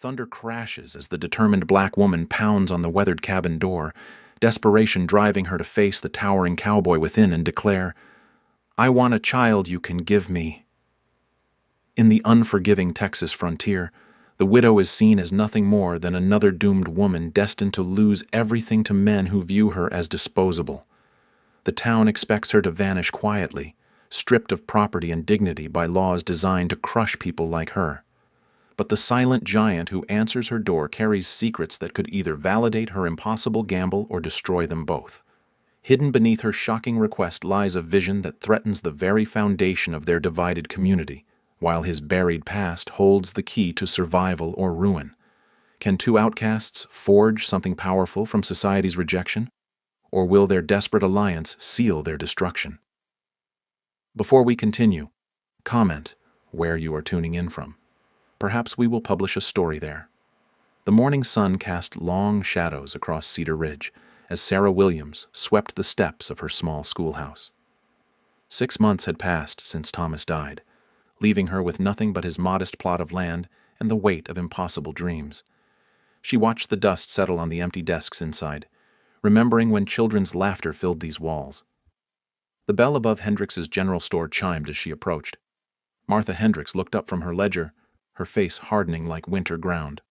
Thunder crashes as the determined black woman pounds on the weathered cabin door, desperation driving her to face the towering cowboy within and declare, "I want a child you can give me." In the unforgiving Texas frontier, the widow is seen as nothing more than another doomed woman destined to lose everything to men who view her as disposable. The town expects her to vanish quietly, stripped of property and dignity by laws designed to crush people like her. But the silent giant who answers her door carries secrets that could either validate her impossible gamble or destroy them both. Hidden beneath her shocking request lies a vision that threatens the very foundation of their divided community, while his buried past holds the key to survival or ruin. Can two outcasts forge something powerful from society's rejection? Or will their desperate alliance seal their destruction? Before we continue, comment where you are tuning in from. Perhaps we will publish a story there. The morning sun cast long shadows across Cedar Ridge as Sarah Williams swept the steps of her small schoolhouse. 6 months had passed since Thomas died, leaving her with nothing but his modest plot of land and the weight of impossible dreams. She watched the dust settle on the empty desks inside, remembering when children's laughter filled these walls. The bell above Hendricks's general store chimed as she approached. Martha Hendricks looked up from her ledger, her face hardening like winter ground.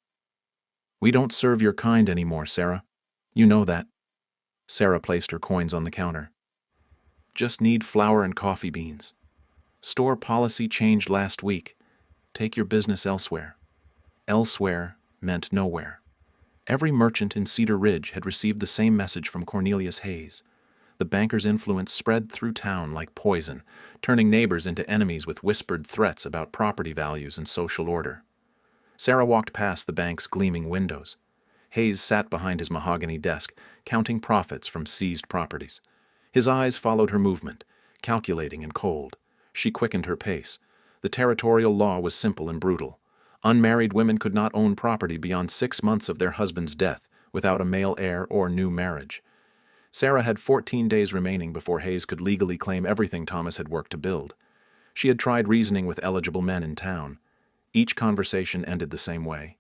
"We don't serve your kind anymore, Sarah. You know that." Sarah placed her coins on the counter. "Just need flour and coffee beans. Store policy changed last week. Take your business elsewhere." Elsewhere meant nowhere. Every merchant in Cedar Ridge had received the same message from Cornelius Hayes. The banker's influence spread through town like poison, turning neighbors into enemies with whispered threats about property values and social order. Sarah walked past the bank's gleaming windows. Hayes sat behind his mahogany desk, counting profits from seized properties. His eyes followed her movement, calculating and cold. She quickened her pace. The territorial law was simple and brutal. Unmarried women could not own property beyond 6 months of their husband's death without a male heir or new marriage. Sarah had 14 days remaining before Hayes could legally claim everything Thomas had worked to build. She had tried reasoning with eligible men in town. Each conversation ended the same way.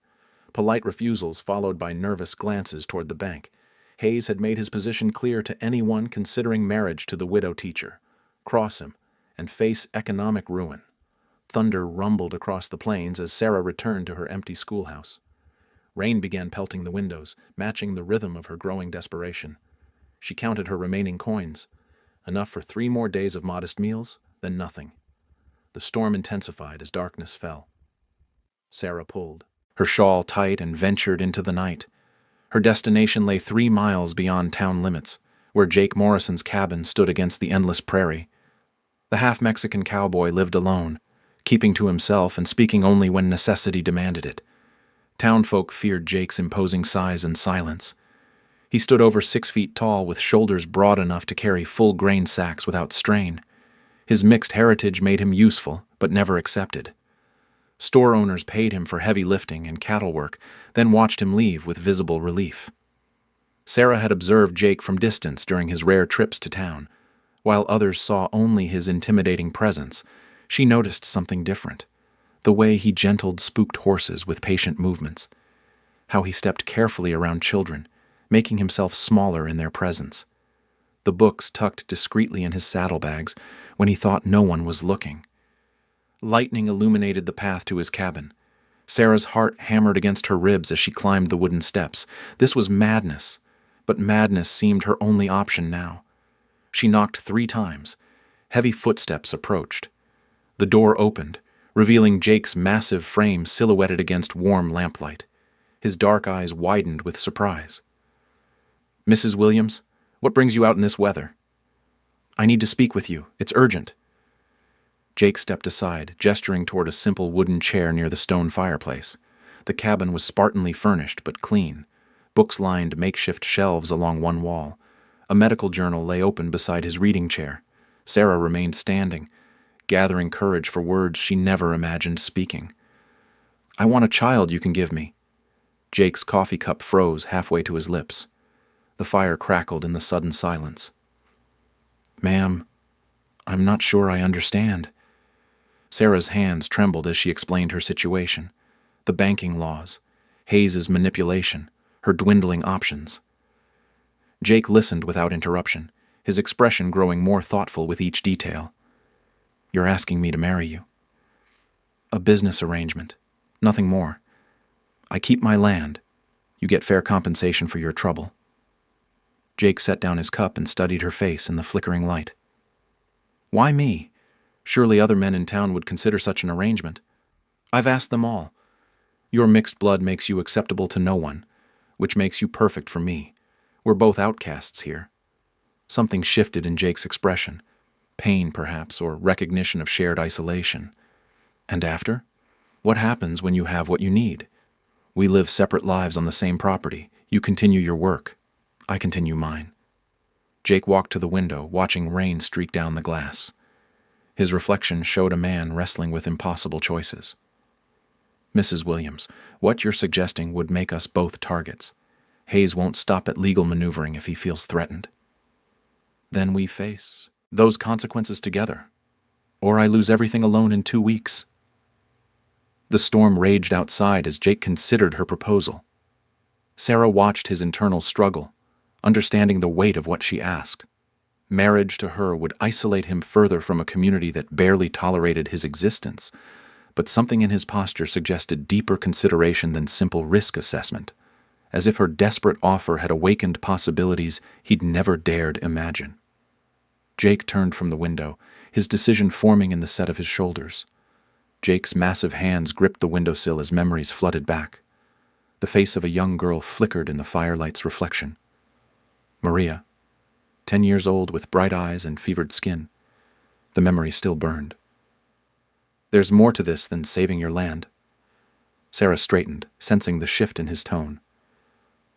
Polite refusals followed by nervous glances toward the bank. Hayes had made his position clear to anyone considering marriage to the widow teacher. Cross him and face economic ruin. Thunder rumbled across the plains as Sarah returned to her empty schoolhouse. Rain began pelting the windows, matching the rhythm of her growing desperation. She counted her remaining coins. Enough for 3 more days of modest meals, then nothing. The storm intensified as darkness fell. Sarah pulled, her shawl tight, and ventured into the night. Her destination lay 3 miles beyond town limits, where Jake Morrison's cabin stood against the endless prairie. The half-Mexican cowboy lived alone, keeping to himself and speaking only when necessity demanded it. Townfolk feared Jake's imposing size and silence. He stood over 6 feet tall with shoulders broad enough to carry full grain sacks without strain. His mixed heritage made him useful, but never accepted. Store owners paid him for heavy lifting and cattle work, then watched him leave with visible relief. Sarah had observed Jake from distance during his rare trips to town. While others saw only his intimidating presence, she noticed something different. The way he gentled spooked horses with patient movements. How he stepped carefully around children, making himself smaller in their presence. The books tucked discreetly in his saddlebags when he thought no one was looking. Lightning illuminated the path to his cabin. Sarah's heart hammered against her ribs as she climbed the wooden steps. This was madness, but madness seemed her only option now. She knocked 3 times. Heavy footsteps approached. The door opened, revealing Jake's massive frame silhouetted against warm lamplight. His dark eyes widened with surprise. "Mrs. Williams, what brings you out in this weather?" "I need to speak with you. It's urgent." Jake stepped aside, gesturing toward a simple wooden chair near the stone fireplace. The cabin was spartanly furnished but clean. Books lined makeshift shelves along one wall. A medical journal lay open beside his reading chair. Sarah remained standing, gathering courage for words she never imagined speaking. "I want a child you can give me." Jake's coffee cup froze halfway to his lips. The fire crackled in the sudden silence. "Ma'am, I'm not sure I understand." Sarah's hands trembled as she explained her situation. The banking laws, Hayes's manipulation, her dwindling options. Jake listened without interruption, his expression growing more thoughtful with each detail. "You're asking me to marry you." "A business arrangement. Nothing more. I keep my land. You get fair compensation for your trouble." Jake set down his cup and studied her face in the flickering light. "Why me? Surely other men in town would consider such an arrangement. I've asked them all. Your mixed blood makes you acceptable to no one, which makes you perfect for me. We're both outcasts here." Something shifted in Jake's expression. Pain, perhaps, or recognition of shared isolation. "And after? What happens when you have what you need? We live separate lives on the same property. You continue your work. I continue mine." Jake walked to the window, watching rain streak down the glass. His reflection showed a man wrestling with impossible choices. "Mrs. Williams, what you're suggesting would make us both targets. Hayes won't stop at legal maneuvering if he feels threatened. Then we face those consequences together. Or I lose everything alone in 2 weeks." The storm raged outside as Jake considered her proposal. Sarah watched his internal struggle, understanding the weight of what she asked. Marriage to her would isolate him further from a community that barely tolerated his existence, but something in his posture suggested deeper consideration than simple risk assessment, as if her desperate offer had awakened possibilities he'd never dared imagine. Jake turned from the window, his decision forming in the set of his shoulders. Jake's massive hands gripped the windowsill as memories flooded back. The face of a young girl flickered in the firelight's reflection. Maria, 10 years old with bright eyes and fevered skin. The memory still burned. "There's more to this than saving your land." Sarah straightened, sensing the shift in his tone.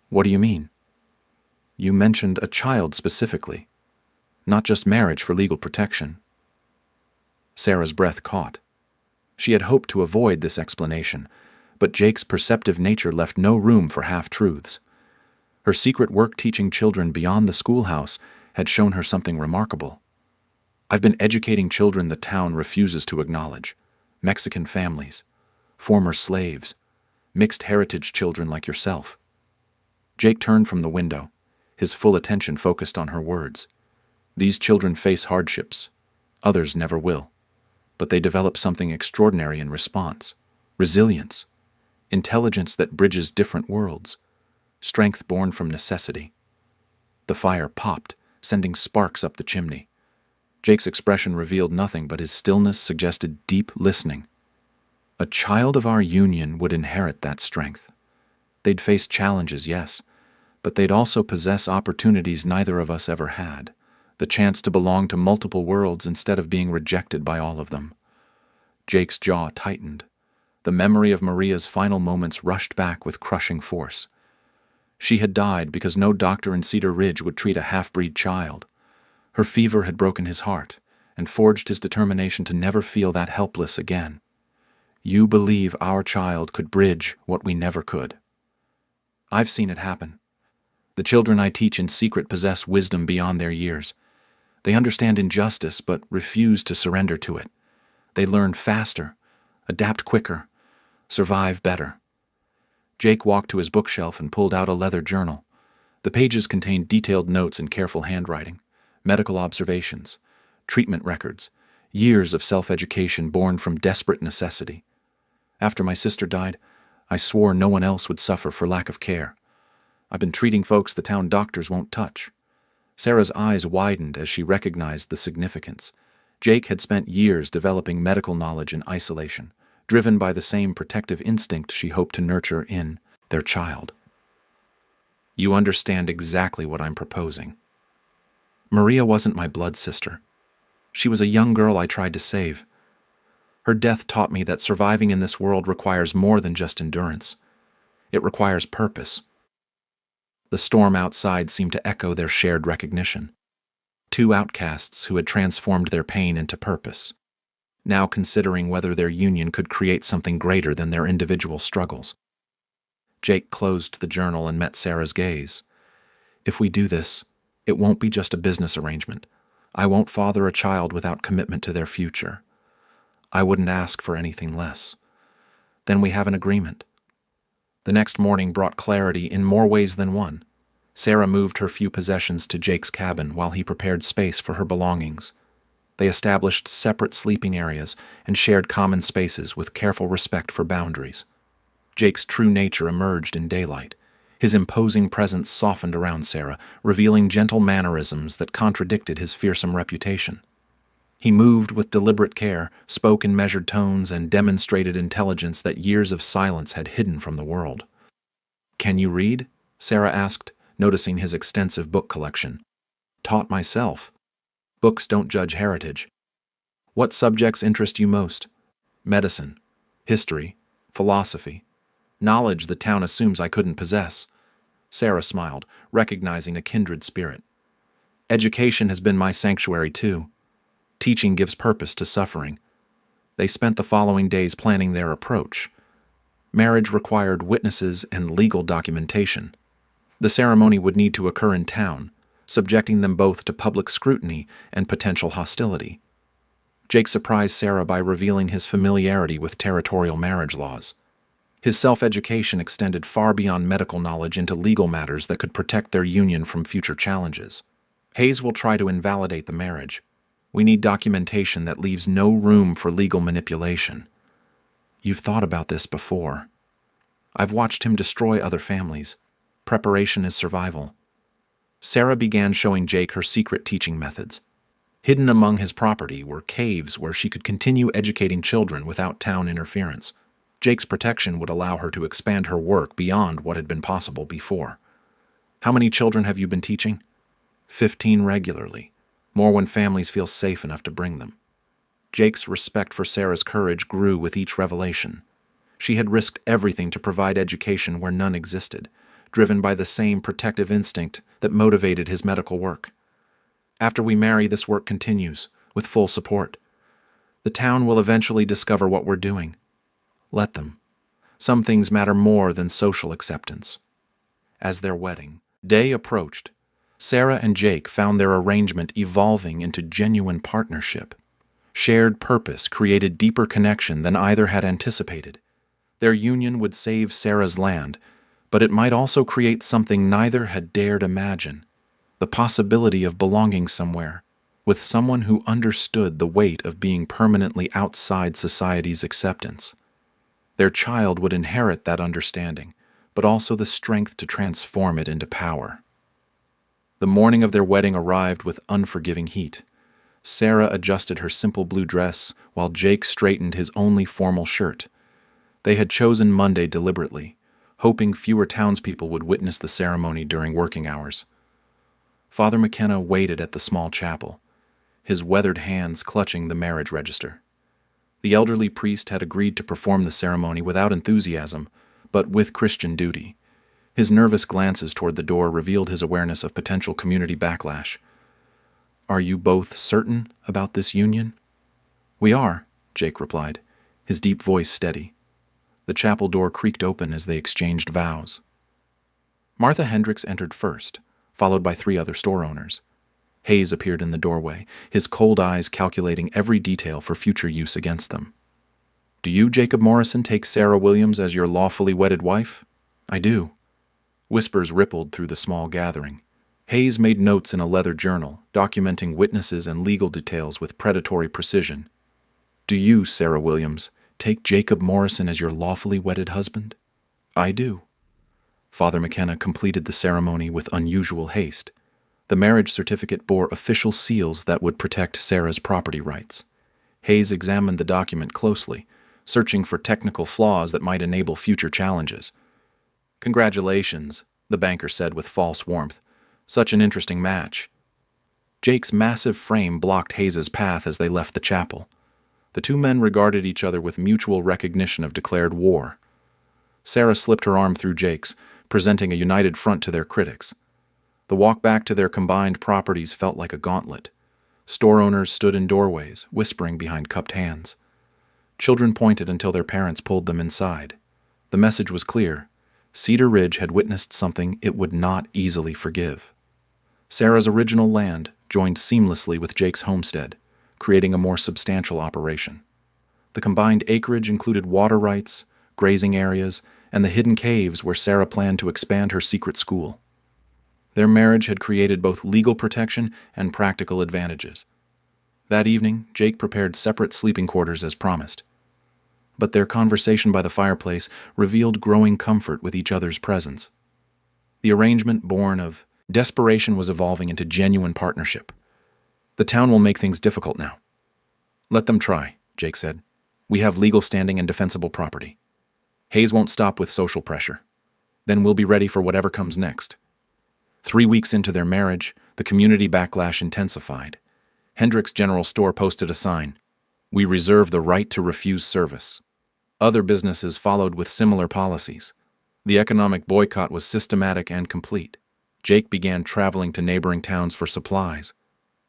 "What do you mean?" "You mentioned a child specifically, not just marriage for legal protection." Sarah's breath caught. She had hoped to avoid this explanation, but Jake's perceptive nature left no room for half-truths. Her secret work teaching children beyond the schoolhouse had shown her something remarkable. "I've been educating children the town refuses to acknowledge. Mexican families, former slaves, mixed heritage children like yourself." Jake turned from the window, his full attention focused on her words. "These children face hardships. Others never will. But they develop something extraordinary in response. Resilience. Intelligence that bridges different worlds. Strength born from necessity." The fire popped, sending sparks up the chimney. Jake's expression revealed nothing, but his stillness suggested deep listening. A child of our union would inherit that strength. They'd face challenges, yes, but they'd also possess opportunities neither of us ever had. The chance to belong to multiple worlds instead of being rejected by all of them. Jake's jaw tightened. The memory of Maria's final moments rushed back with crushing force. She had died because no doctor in Cedar Ridge would treat a half-breed child. Her fever had broken his heart and forged his determination to never feel that helpless again. "You believe our child could bridge what we never could." "I've seen it happen. The children I teach in secret possess wisdom beyond their years. They understand injustice but refuse to surrender to it. They learn faster, adapt quicker, survive better." Jake walked to his bookshelf and pulled out a leather journal. The pages contained detailed notes in careful handwriting, medical observations, treatment records, years of self-education born from desperate necessity. "After my sister died, I swore no one else would suffer for lack of care. I've been treating folks the town doctors won't touch." Sarah's eyes widened as she recognized the significance. Jake had spent years developing medical knowledge in isolation, driven by the same protective instinct she hoped to nurture in their child. "You understand exactly what I'm proposing. Maria wasn't my blood sister. She was a young girl I tried to save. Her death taught me that surviving in this world requires more than just endurance. It requires purpose." The storm outside seemed to echo their shared recognition. Two outcasts who had transformed their pain into purpose, now considering whether their union could create something greater than their individual struggles. Jake closed the journal and met Sarah's gaze. "If we do this, it won't be just a business arrangement. I won't father a child without commitment to their future. I wouldn't ask for anything less. Then we have an agreement." The next morning brought clarity in more ways than one. Sarah moved her few possessions to Jake's cabin while he prepared space for her belongings. They established separate sleeping areas and shared common spaces with careful respect for boundaries. Jake's true nature emerged in daylight. His imposing presence softened around Sarah, revealing gentle mannerisms that contradicted his fearsome reputation. He moved with deliberate care, spoke in measured tones, and demonstrated intelligence that years of silence had hidden from the world. "Can you read?" Sarah asked, noticing his extensive book collection. "Taught myself. Books don't judge heritage. What subjects interest you most?" "Medicine, history, philosophy, knowledge the town assumes I couldn't possess." Sarah smiled, recognizing a kindred spirit. "Education has been my sanctuary too. Teaching gives purpose to suffering." They spent the following days planning their approach. Marriage required witnesses and legal documentation. The ceremony would need to occur in town, subjecting them both to public scrutiny and potential hostility. Jake surprised Sarah by revealing his familiarity with territorial marriage laws. His self-education extended far beyond medical knowledge into legal matters that could protect their union from future challenges. "Hayes will try to invalidate the marriage. We need documentation that leaves no room for legal manipulation." "You've thought about this before." "I've watched him destroy other families. Preparation is survival." Sarah began showing Jake her secret teaching methods. Hidden among his property were caves where she could continue educating children without town interference. Jake's protection would allow her to expand her work beyond what had been possible before. "How many children have you been teaching?" 15 regularly. More when families feel safe enough to bring them. Jake's respect for Sarah's courage grew with each revelation. She had risked everything to provide education where none existed, driven by the same protective instinct that motivated his medical work. "After we marry, this work continues, with full support. The town will eventually discover what we're doing. Let them. Some things matter more than social acceptance." As their wedding day approached, Sarah and Jake found their arrangement evolving into genuine partnership. Shared purpose created deeper connection than either had anticipated. Their union would save Sarah's land, but it might also create something neither had dared imagine: the possibility of belonging somewhere, with someone who understood the weight of being permanently outside society's acceptance. Their child would inherit that understanding, but also the strength to transform it into power. The morning of their wedding arrived with unforgiving heat. Sarah adjusted her simple blue dress, while Jake straightened his only formal shirt. They had chosen Monday deliberately, hoping fewer townspeople would witness the ceremony during working hours. Father McKenna waited at the small chapel, his weathered hands clutching the marriage register. The elderly priest had agreed to perform the ceremony without enthusiasm, but with Christian duty. His nervous glances toward the door revealed his awareness of potential community backlash. "Are you both certain about this union?" "We are," Jake replied, his deep voice steady. The chapel door creaked open as they exchanged vows. Martha Hendricks entered first, followed by 3 other store owners. Hayes appeared in the doorway, his cold eyes calculating every detail for future use against them. "Do you, Jacob Morrison, take Sarah Williams as your lawfully wedded wife?" "I do." Whispers rippled through the small gathering. Hayes made notes in a leather journal, documenting witnesses and legal details with predatory precision. "Do you, Sarah Williams, take Jacob Morrison as your lawfully wedded husband?" "I do." Father McKenna completed the ceremony with unusual haste. The marriage certificate bore official seals that would protect Sarah's property rights. Hayes examined the document closely, searching for technical flaws that might enable future challenges. "Congratulations," the banker said with false warmth. "Such an interesting match." Jake's massive frame blocked Hayes's path as they left the chapel. The 2 men regarded each other with mutual recognition of declared war. Sarah slipped her arm through Jake's, presenting a united front to their critics. The walk back to their combined properties felt like a gauntlet. Store owners stood in doorways, whispering behind cupped hands. Children pointed until their parents pulled them inside. The message was clear: Cedar Ridge had witnessed something it would not easily forgive. Sarah's original land joined seamlessly with Jake's homestead, creating a more substantial operation. The combined acreage included water rights, grazing areas, and the hidden caves where Sarah planned to expand her secret school. Their marriage had created both legal protection and practical advantages. That evening, Jake prepared separate sleeping quarters as promised. But their conversation by the fireplace revealed growing comfort with each other's presence. The arrangement, born of desperation, was evolving into genuine partnership. "The town will make things difficult now." "Let them try," Jake said. "We have legal standing and defensible property. Hayes won't stop with social pressure. Then we'll be ready for whatever comes next." 3 weeks into their marriage, the community backlash intensified. Hendrick's General Store posted a sign, "We reserve the right to refuse service." Other businesses followed with similar policies. The economic boycott was systematic and complete. Jake began traveling to neighboring towns for supplies.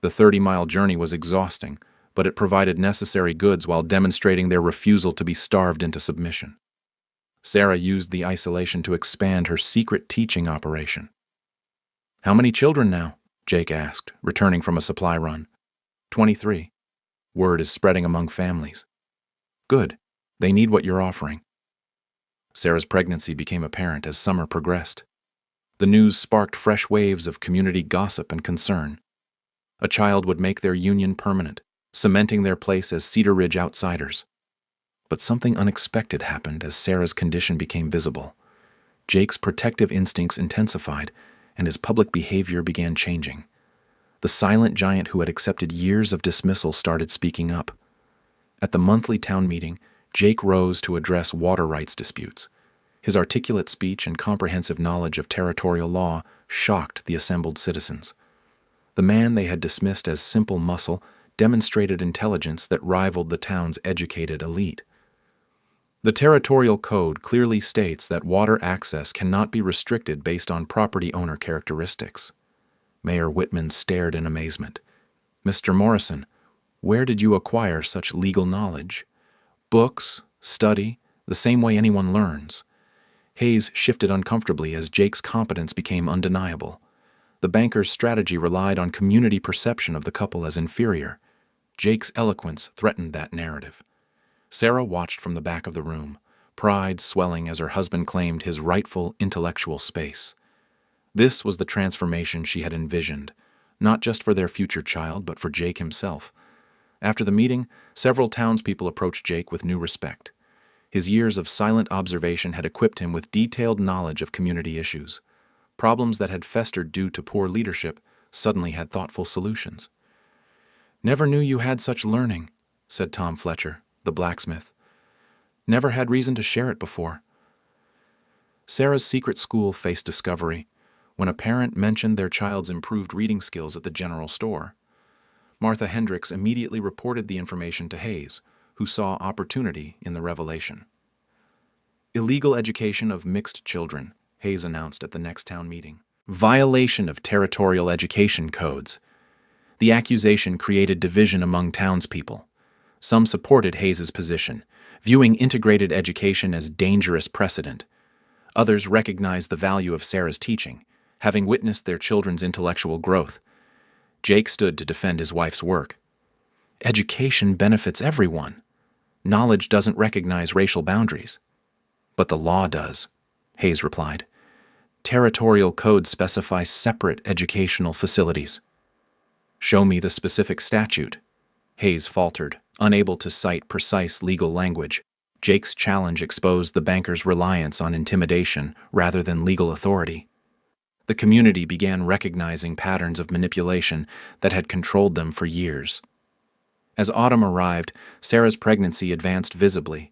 The 30-mile journey was exhausting, but it provided necessary goods while demonstrating their refusal to be starved into submission. Sarah used the isolation to expand her secret teaching operation. "How many children now?" Jake asked, returning from a supply run. 23. "Word is spreading among families." "Good. They need what you're offering." Sarah's pregnancy became apparent as summer progressed. The news sparked fresh waves of community gossip and concern. A child would make their union permanent, cementing their place as Cedar Ridge outsiders. But something unexpected happened as Sarah's condition became visible. Jake's protective instincts intensified, and his public behavior began changing. The silent giant who had accepted years of dismissal started speaking up. At the monthly town meeting, Jake rose to address water rights disputes. His articulate speech and comprehensive knowledge of territorial law shocked the assembled citizens. The man they had dismissed as simple muscle demonstrated intelligence that rivaled the town's educated elite. The territorial code clearly states that water access cannot be restricted based on property owner characteristics. Mayor Whitman stared in amazement. "Mr. Morrison, where did you acquire such legal knowledge?" "Books, study, the same way anyone learns." Hayes shifted uncomfortably as Jake's competence became undeniable. The banker's strategy relied on community perception of the couple as inferior. Jake's eloquence threatened that narrative. Sarah watched from the back of the room, pride swelling as her husband claimed his rightful intellectual space. This was the transformation she had envisioned, not just for their future child, but for Jake himself. After the meeting, several townspeople approached Jake with new respect. His years of silent observation had equipped him with detailed knowledge of community issues. Problems that had festered due to poor leadership suddenly had thoughtful solutions. "Never knew you had such learning," said Tom Fletcher, the blacksmith. "Never had reason to share it before." Sarah's secret school faced discovery when a parent mentioned their child's improved reading skills at the general store. Martha Hendricks immediately reported the information to Hayes, who saw opportunity in the revelation. "Illegal education of mixed children," Hayes announced at the next town meeting. "Violation of territorial education codes." The accusation created division among townspeople. Some supported Hayes's position, viewing integrated education as dangerous precedent. Others recognized the value of Sarah's teaching, having witnessed their children's intellectual growth. Jake stood to defend his wife's work. "Education benefits everyone. Knowledge doesn't recognize racial boundaries." "But the law does," Hayes replied. "Territorial codes specify separate educational facilities." "Show me the specific statute," Hayes faltered, unable to cite precise legal language. Jake's challenge exposed the banker's reliance on intimidation rather than legal authority. The community began recognizing patterns of manipulation that had controlled them for years. As autumn arrived, Sarah's pregnancy advanced visibly.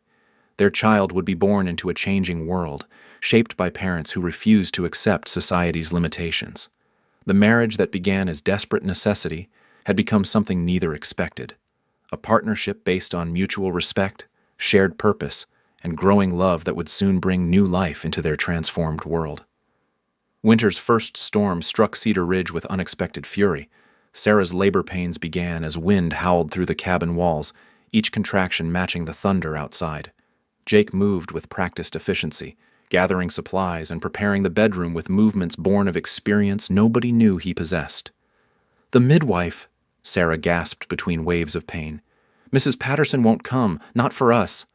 Their child would be born into a changing world, shaped by parents who refused to accept society's limitations. The marriage that began as desperate necessity had become something neither expected. A partnership based on mutual respect, shared purpose, and growing love that would soon bring new life into their transformed world. Winter's first storm struck Cedar Ridge with unexpected fury. Sarah's labor pains began as wind howled through the cabin walls, each contraction matching the thunder outside. Jake moved with practiced efficiency, gathering supplies and preparing the bedroom with movements born of experience nobody knew he possessed. "The midwife," Sarah gasped between waves of pain. "Mrs. Patterson won't come, not for us."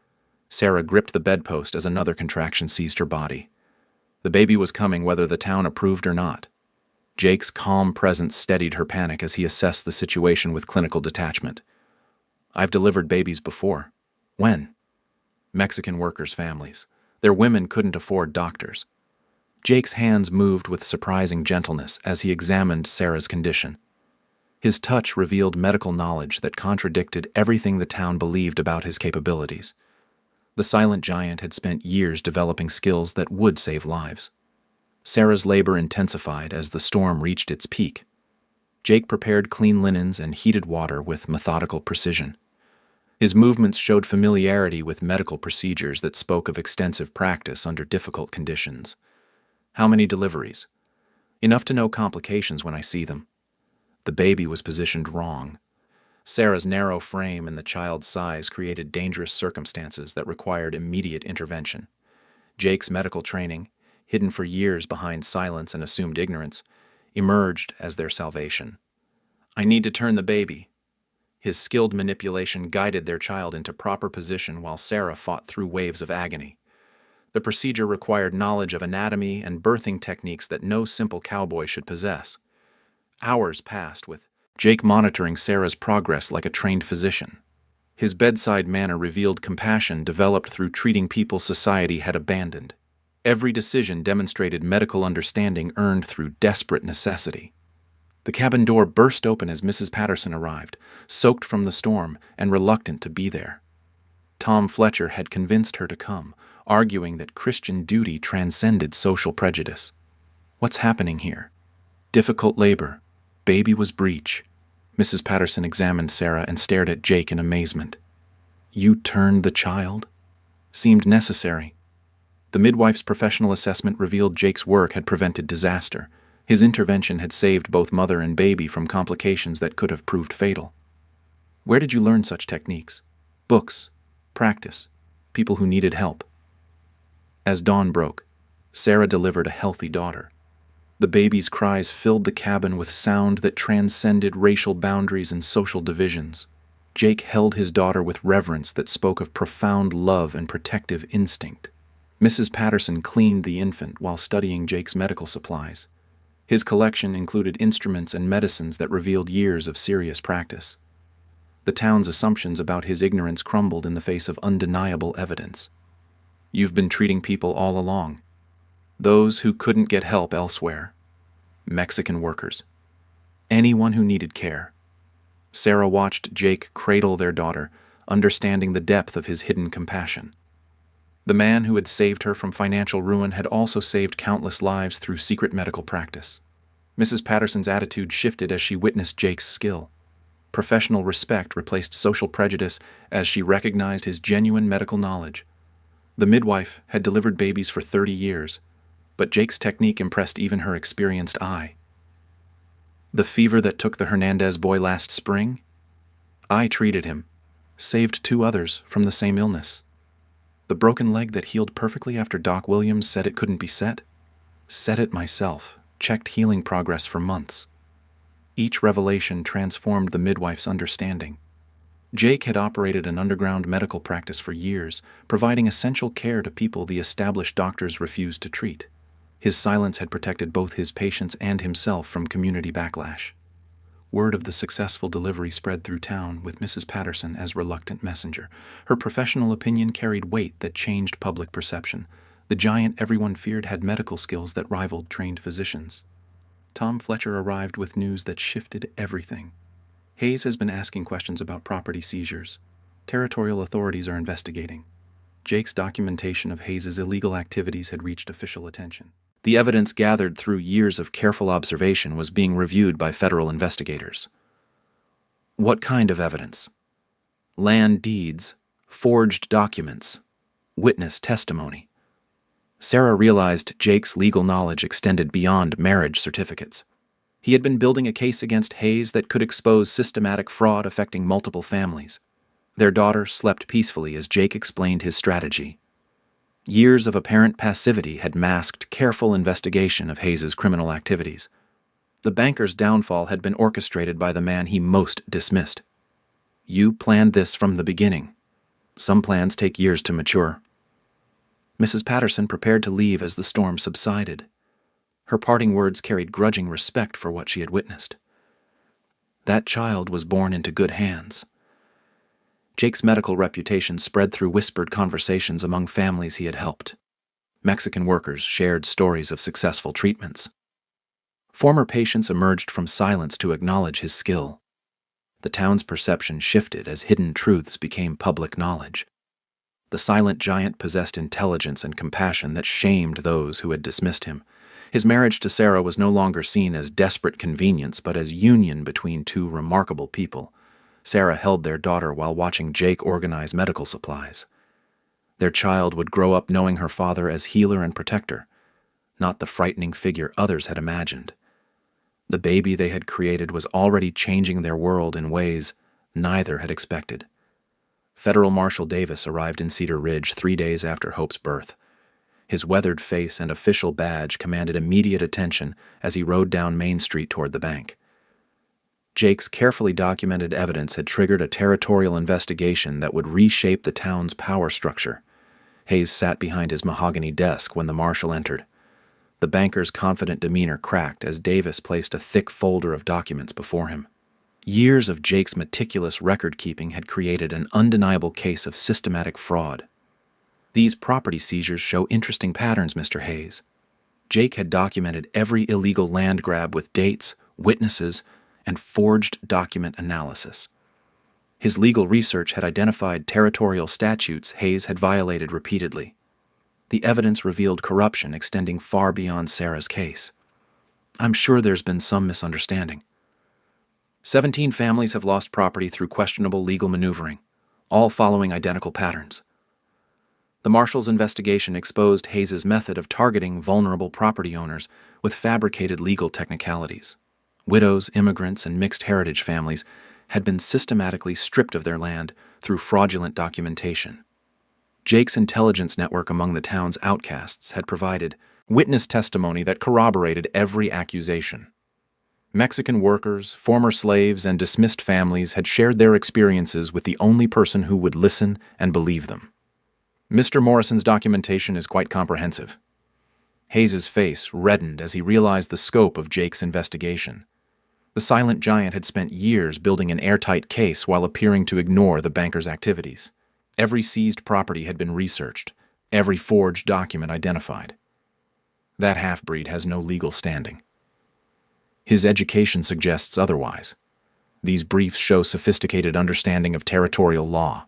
Sarah gripped the bedpost as another contraction seized her body. The baby was coming whether the town approved or not. Jake's calm presence steadied her panic as he assessed the situation with clinical detachment. "I've delivered babies before." "When?" "Mexican workers' families. Their women couldn't afford doctors." Jake's hands moved with surprising gentleness as he examined Sarah's condition. His touch revealed medical knowledge that contradicted everything the town believed about his capabilities. The silent giant had spent years developing skills that would save lives. Sarah's labor intensified as the storm reached its peak. Jake prepared clean linens and heated water with methodical precision. His movements showed familiarity with medical procedures that spoke of extensive practice under difficult conditions. "How many deliveries?" "Enough to know complications when I see them." The baby was positioned wrong. Sarah's narrow frame and the child's size created dangerous circumstances that required immediate intervention. Jake's medical training, hidden for years behind silence and assumed ignorance, emerged as their salvation. "I need to turn the baby." His skilled manipulation guided their child into proper position while Sarah fought through waves of agony. The procedure required knowledge of anatomy and birthing techniques that no simple cowboy should possess. Hours passed with Jake monitoring Sarah's progress like a trained physician. His bedside manner revealed compassion developed through treating people society had abandoned. Every decision demonstrated medical understanding earned through desperate necessity. The cabin door burst open as Mrs. Patterson arrived, soaked from the storm and reluctant to be there. Tom Fletcher had convinced her to come, arguing that Christian duty transcended social prejudice. "What's happening here?" "Difficult labor. Baby was breech." Mrs. Patterson examined Sarah and stared at Jake in amazement. "You turned the child?" "Seemed necessary." The midwife's professional assessment revealed Jake's work had prevented disaster. His intervention had saved both mother and baby from complications that could have proved fatal. "Where did you learn such techniques?" "Books. Practice. People who needed help." As dawn broke, Sarah delivered a healthy daughter. The baby's cries filled the cabin with sound that transcended racial boundaries and social divisions. Jake held his daughter with reverence that spoke of profound love and protective instinct. Mrs. Patterson cleaned the infant while studying Jake's medical supplies. His collection included instruments and medicines that revealed years of serious practice. The town's assumptions about his ignorance crumbled in the face of undeniable evidence. "You've been treating people all along. Those who couldn't get help elsewhere. Mexican workers. Anyone who needed care." Sarah watched Jake cradle their daughter, understanding the depth of his hidden compassion. The man who had saved her from financial ruin had also saved countless lives through secret medical practice. Mrs. Patterson's attitude shifted as she witnessed Jake's skill. Professional respect replaced social prejudice as she recognized his genuine medical knowledge. The midwife had delivered babies for 30 years, but Jake's technique impressed even her experienced eye. "The fever that took the Hernandez boy last spring? I treated him, saved 2 others from the same illness. The broken leg that healed perfectly after Doc Williams said it couldn't be set? Set it myself, checked healing progress for months." Each revelation transformed the midwife's understanding. Jake had operated an underground medical practice for years, providing essential care to people the established doctors refused to treat. His silence had protected both his patients and himself from community backlash. Word of the successful delivery spread through town, with Mrs. Patterson as reluctant messenger. Her professional opinion carried weight that changed public perception. The giant everyone feared had medical skills that rivaled trained physicians. Tom Fletcher arrived with news that shifted everything. "Hayes has been asking questions about property seizures. Territorial authorities are investigating." Jake's documentation of Hayes's illegal activities had reached official attention. The evidence gathered through years of careful observation was being reviewed by federal investigators. What kind of evidence? Land deeds, forged documents, witness testimony. Sarah realized Jake's legal knowledge extended beyond marriage certificates. He had been building a case against Hayes that could expose systematic fraud affecting multiple families. Their daughter slept peacefully as Jake explained his strategy. Years of apparent passivity had masked careful investigation of Hayes's criminal activities. The banker's downfall had been orchestrated by the man he most dismissed. "You planned this from the beginning." Some plans take years to mature. Mrs. Patterson prepared to leave as the storm subsided. Her parting words carried grudging respect for what she had witnessed. That child was born into good hands. Jake's medical reputation spread through whispered conversations among families he had helped. Mexican workers shared stories of successful treatments. Former patients emerged from silence to acknowledge his skill. The town's perception shifted as hidden truths became public knowledge. The silent giant possessed intelligence and compassion that shamed those who had dismissed him. His marriage to Sarah was no longer seen as desperate convenience, but as union between two remarkable people. Sarah held their daughter while watching Jake organize medical supplies. Their child would grow up knowing her father as healer and protector, not the frightening figure others had imagined. The baby they had created was already changing their world in ways neither had expected. Federal Marshal Davis arrived in Cedar Ridge 3 days after Hope's birth. His weathered face and official badge commanded immediate attention as he rode down Main Street toward the bank. Jake's carefully documented evidence had triggered a territorial investigation that would reshape the town's power structure. Hayes sat behind his mahogany desk when the marshal entered. The banker's confident demeanor cracked as Davis placed a thick folder of documents before him. Years of Jake's meticulous record-keeping had created an undeniable case of systematic fraud. These property seizures show interesting patterns, Mr. Hayes. Jake had documented every illegal land grab with dates, witnesses, and forged document analysis. His legal research had identified territorial statutes Hayes had violated repeatedly. The evidence revealed corruption extending far beyond Sarah's case. I'm sure there's been some misunderstanding. 17 families have lost property through questionable legal maneuvering, all following identical patterns. The marshal's investigation exposed Hayes's method of targeting vulnerable property owners with fabricated legal technicalities. Widows, immigrants, and mixed heritage families had been systematically stripped of their land through fraudulent documentation. Jake's intelligence network among the town's outcasts had provided witness testimony that corroborated every accusation. Mexican workers, former slaves, and dismissed families had shared their experiences with the only person who would listen and believe them. Mr. Morrison's documentation is quite comprehensive. Hayes's face reddened as he realized the scope of Jake's investigation. The silent giant had spent years building an airtight case while appearing to ignore the banker's activities. Every seized property had been researched, every forged document identified. That half-breed has no legal standing. His education suggests otherwise. These briefs show sophisticated understanding of territorial law.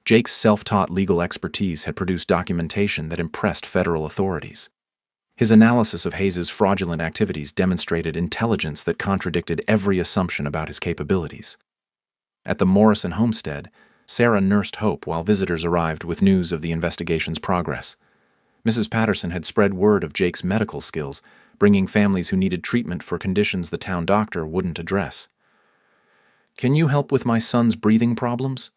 Jake's self-taught legal expertise had produced documentation that impressed federal authorities. His analysis of Hayes's fraudulent activities demonstrated intelligence that contradicted every assumption about his capabilities. At the Morrison homestead, Sarah nursed Hope while visitors arrived with news of the investigation's progress. Mrs. Patterson had spread word of Jake's medical skills, bringing families who needed treatment for conditions the town doctor wouldn't address. "Can you help with my son's breathing problems?"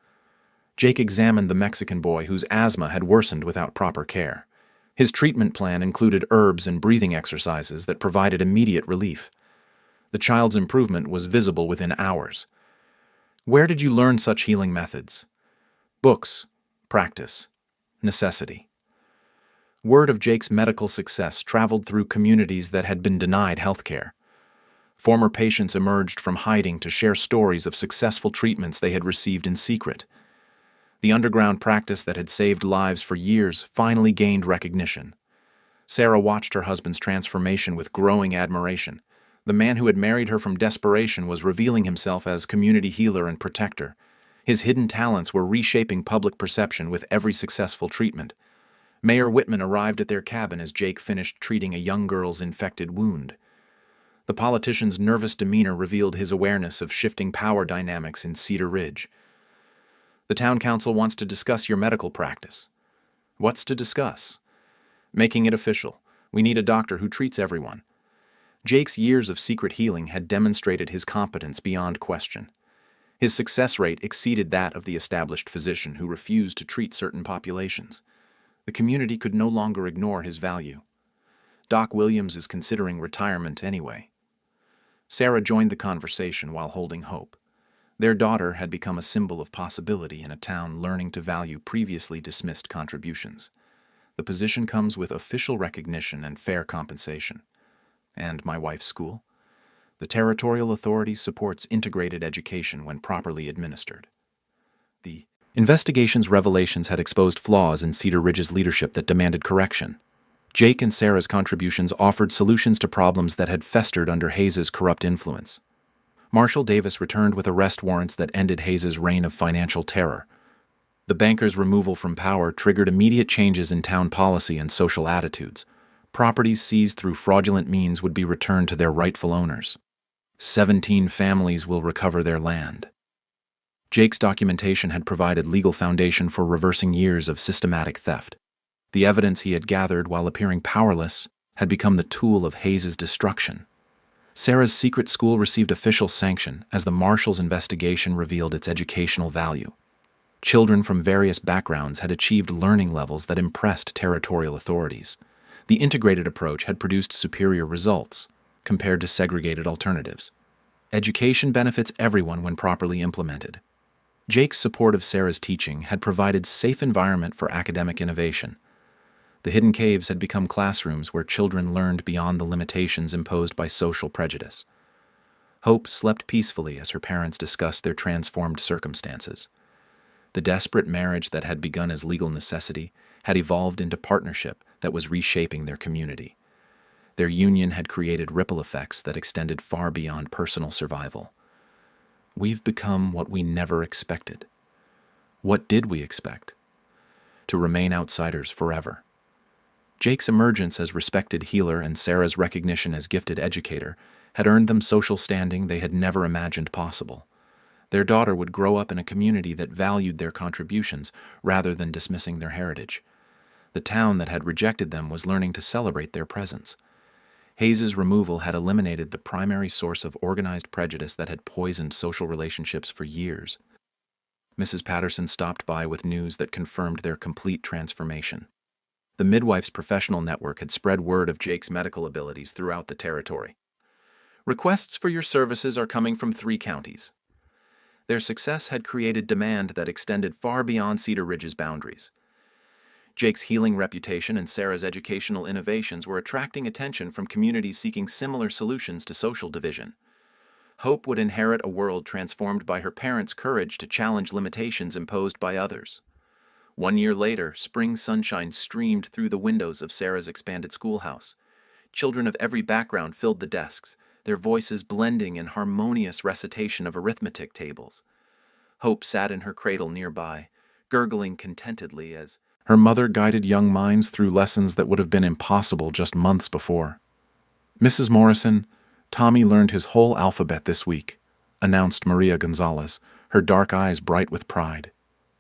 Jake examined the Mexican boy whose asthma had worsened without proper care. His treatment plan included herbs and breathing exercises that provided immediate relief. The child's improvement was visible within hours. "Where did you learn such healing methods?" "Books, practice, necessity." Word of Jake's medical success traveled through communities that had been denied health care. Former patients emerged from hiding to share stories of successful treatments they had received in secret. The underground practice that had saved lives for years finally gained recognition. Sarah watched her husband's transformation with growing admiration. The man who had married her from desperation was revealing himself as community healer and protector. His hidden talents were reshaping public perception with every successful treatment. Mayor Whitman arrived at their cabin as Jake finished treating a young girl's infected wound. The politician's nervous demeanor revealed his awareness of shifting power dynamics in Cedar Ridge. "The town council wants to discuss your medical practice." "What's to discuss?" "Making it official. We need a doctor who treats everyone." Jake's years of secret healing had demonstrated his competence beyond question. His success rate exceeded that of the established physician who refused to treat certain populations. The community could no longer ignore his value. "Doc Williams is considering retirement anyway." Sarah joined the conversation while holding Hope. Their daughter had become a symbol of possibility in a town learning to value previously dismissed contributions. The position comes with official recognition and fair compensation. And my wife's school? The territorial authority supports integrated education when properly administered. The investigation's revelations had exposed flaws in Cedar Ridge's leadership that demanded correction. Jake and Sarah's contributions offered solutions to problems that had festered under Hayes's corrupt influence. Marshall Davis returned with arrest warrants that ended Hayes's reign of financial terror. The banker's removal from power triggered immediate changes in town policy and social attitudes. Properties seized through fraudulent means would be returned to their rightful owners. 17 families will recover their land. Jake's documentation had provided legal foundation for reversing years of systematic theft. The evidence he had gathered while appearing powerless had become the tool of Hayes's destruction. Sarah's secret school received official sanction as the Marshals' investigation revealed its educational value. Children from various backgrounds had achieved learning levels that impressed territorial authorities. The integrated approach had produced superior results compared to segregated alternatives. Education benefits everyone when properly implemented. Jake's support of Sarah's teaching had provided safe environment for academic innovation. The hidden caves had become classrooms where children learned beyond the limitations imposed by social prejudice. Hope slept peacefully as her parents discussed their transformed circumstances. The desperate marriage that had begun as legal necessity had evolved into partnership that was reshaping their community. Their union had created ripple effects that extended far beyond personal survival. We've become what we never expected. What did we expect? To remain outsiders forever. Jake's emergence as respected healer and Sarah's recognition as gifted educator had earned them social standing they had never imagined possible. Their daughter would grow up in a community that valued their contributions rather than dismissing their heritage. The town that had rejected them was learning to celebrate their presence. Hayes's removal had eliminated the primary source of organized prejudice that had poisoned social relationships for years. Mrs. Patterson stopped by with news that confirmed their complete transformation. The midwife's professional network had spread word of Jake's medical abilities throughout the territory. Requests for your services are coming from 3 counties. Their success had created demand that extended far beyond Cedar Ridge's boundaries. Jake's healing reputation and Sarah's educational innovations were attracting attention from communities seeking similar solutions to social division. Hope would inherit a world transformed by her parents' courage to challenge limitations imposed by others. 1 year later, spring sunshine streamed through the windows of Sarah's expanded schoolhouse. Children of every background filled the desks, their voices blending in harmonious recitation of arithmetic tables. Hope sat in her cradle nearby, gurgling contentedly as her mother guided young minds through lessons that would have been impossible just months before. "Mrs. Morrison, Tommy learned his whole alphabet this week," announced Maria Gonzalez, her dark eyes bright with pride.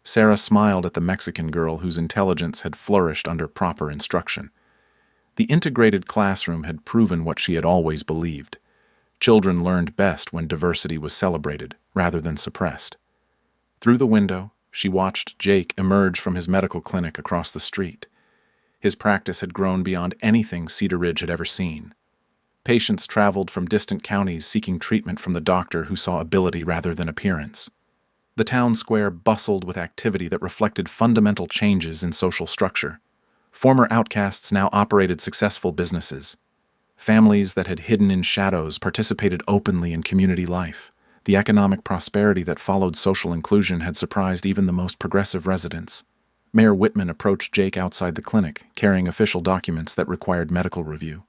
Sarah smiled at the Mexican girl whose intelligence had flourished under proper instruction. The integrated classroom had proven what she had always believed. Children learned best when diversity was celebrated rather than suppressed. Through the window, she watched Jake emerge from his medical clinic across the street. His practice had grown beyond anything Cedar Ridge had ever seen. Patients traveled from distant counties seeking treatment from the doctor who saw ability rather than appearance. The town square bustled with activity that reflected fundamental changes in social structure. Former outcasts now operated successful businesses. Families that had hidden in shadows participated openly in community life. The economic prosperity that followed social inclusion had surprised even the most progressive residents. Mayor Whitman approached Jake outside the clinic, carrying official documents that required medical review.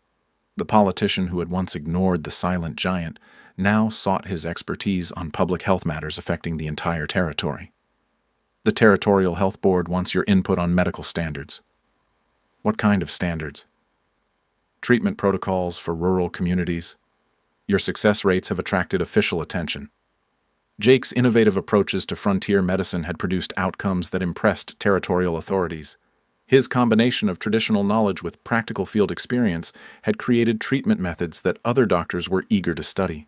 The politician who had once ignored the silent giant now sought his expertise on public health matters affecting the entire territory. The Territorial Health Board wants your input on medical standards. What kind of standards? Treatment protocols for rural communities. Your success rates have attracted official attention. Jake's innovative approaches to frontier medicine had produced outcomes that impressed territorial authorities. His combination of traditional knowledge with practical field experience had created treatment methods that other doctors were eager to study.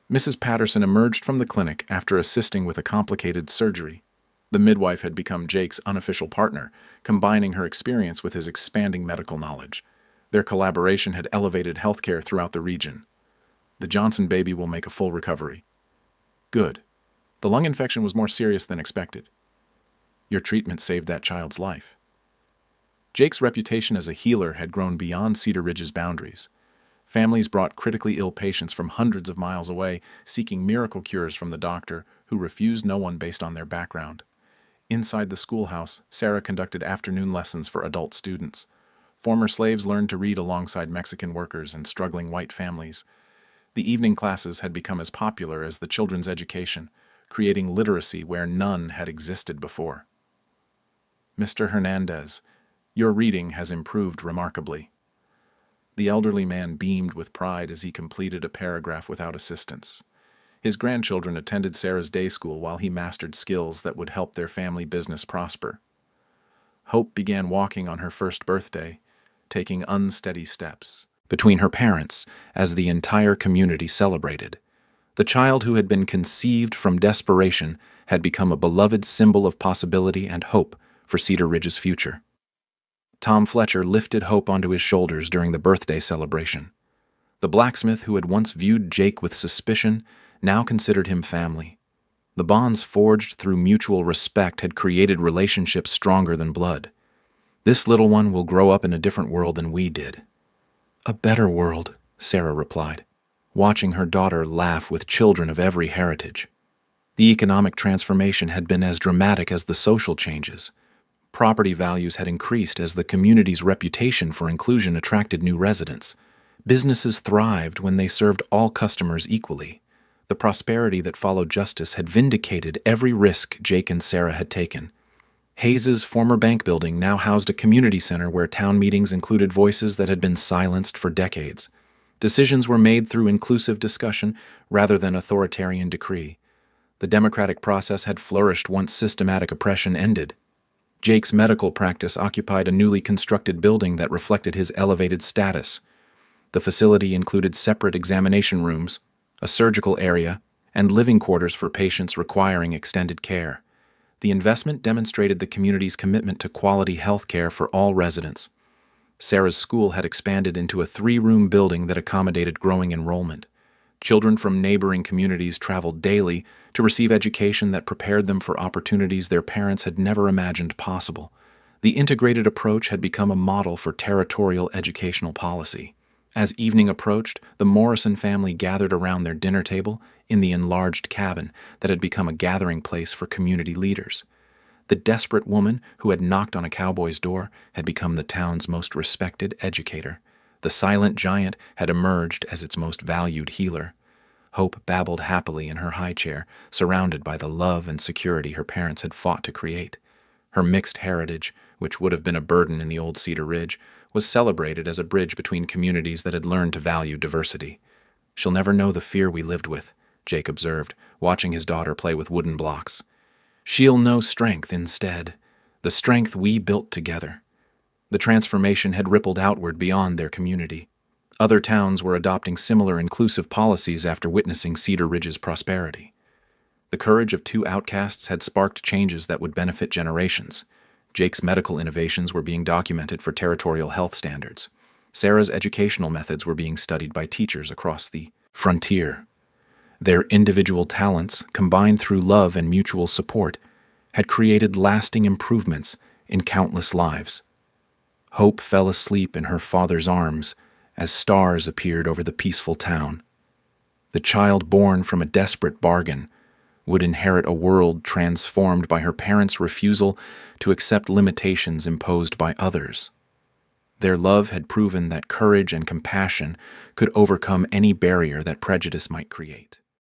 Mrs. Patterson emerged from the clinic after assisting with a complicated surgery. The midwife had become Jake's unofficial partner, combining her experience with his expanding medical knowledge. Their collaboration had elevated healthcare throughout the region. The Johnson baby will make a full recovery. Good. The lung infection was more serious than expected. Your treatment saved that child's life. Jake's reputation as a healer had grown beyond Cedar Ridge's boundaries. Families brought critically ill patients from hundreds of miles away, seeking miracle cures from the doctor, who refused no one based on their background. Inside the schoolhouse, Sarah conducted afternoon lessons for adult students. Former slaves learned to read alongside Mexican workers and struggling white families. The evening classes had become as popular as the children's education, creating literacy where none had existed before. Mr. Hernandez, your reading has improved remarkably. The elderly man beamed with pride as he completed a paragraph without assistance. His grandchildren attended Sarah's day school while he mastered skills that would help their family business prosper. Hope began walking on her first birthday, taking unsteady steps between her parents as the entire community celebrated. The child who had been conceived from desperation had become a beloved symbol of possibility and hope for Cedar Ridge's future. Tom Fletcher lifted Hope onto his shoulders during the birthday celebration. The blacksmith who had once viewed Jake with suspicion now considered him family. The bonds forged through mutual respect had created relationships stronger than blood. This little one will grow up in a different world than we did. A better world, Sarah replied, watching her daughter laugh with children of every heritage. The economic transformation had been as dramatic as the social changes. Property values had increased as the community's reputation for inclusion attracted new residents. Businesses thrived when they served all customers equally. The prosperity that followed justice had vindicated every risk Jake and Sarah had taken. Hayes's former bank building now housed a community center where town meetings included voices that had been silenced for decades. Decisions were made through inclusive discussion rather than authoritarian decree. The democratic process had flourished once systematic oppression ended. Jake's medical practice occupied a newly constructed building that reflected his elevated status. The facility included separate examination rooms, a surgical area, and living quarters for patients requiring extended care. The investment demonstrated the community's commitment to quality health care for all residents. Sarah's school had expanded into a 3-room building that accommodated growing enrollment. Children from neighboring communities traveled daily to receive education that prepared them for opportunities their parents had never imagined possible. The integrated approach had become a model for territorial educational policy. As evening approached, the Morrison family gathered around their dinner table in the enlarged cabin that had become a gathering place for community leaders. The desperate woman who had knocked on a cowboy's door had become the town's most respected educator. The silent giant had emerged as its most valued healer. Hope babbled happily in her high chair, surrounded by the love and security her parents had fought to create. Her mixed heritage, which would have been a burden in the old Cedar Ridge, was celebrated as a bridge between communities that had learned to value diversity. "She'll never know the fear we lived with," Jake observed, watching his daughter play with wooden blocks. "She'll know strength instead, the strength we built together." The transformation had rippled outward beyond their community. Other towns were adopting similar inclusive policies after witnessing Cedar Ridge's prosperity. The courage of 2 outcasts had sparked changes that would benefit generations. Jake's medical innovations were being documented for territorial health standards. Sarah's educational methods were being studied by teachers across the frontier. Their individual talents, combined through love and mutual support, had created lasting improvements in countless lives. Hope fell asleep in her father's arms as stars appeared over the peaceful town. The child born from a desperate bargain would inherit a world transformed by her parents' refusal to accept limitations imposed by others. Their love had proven that courage and compassion could overcome any barrier that prejudice might create.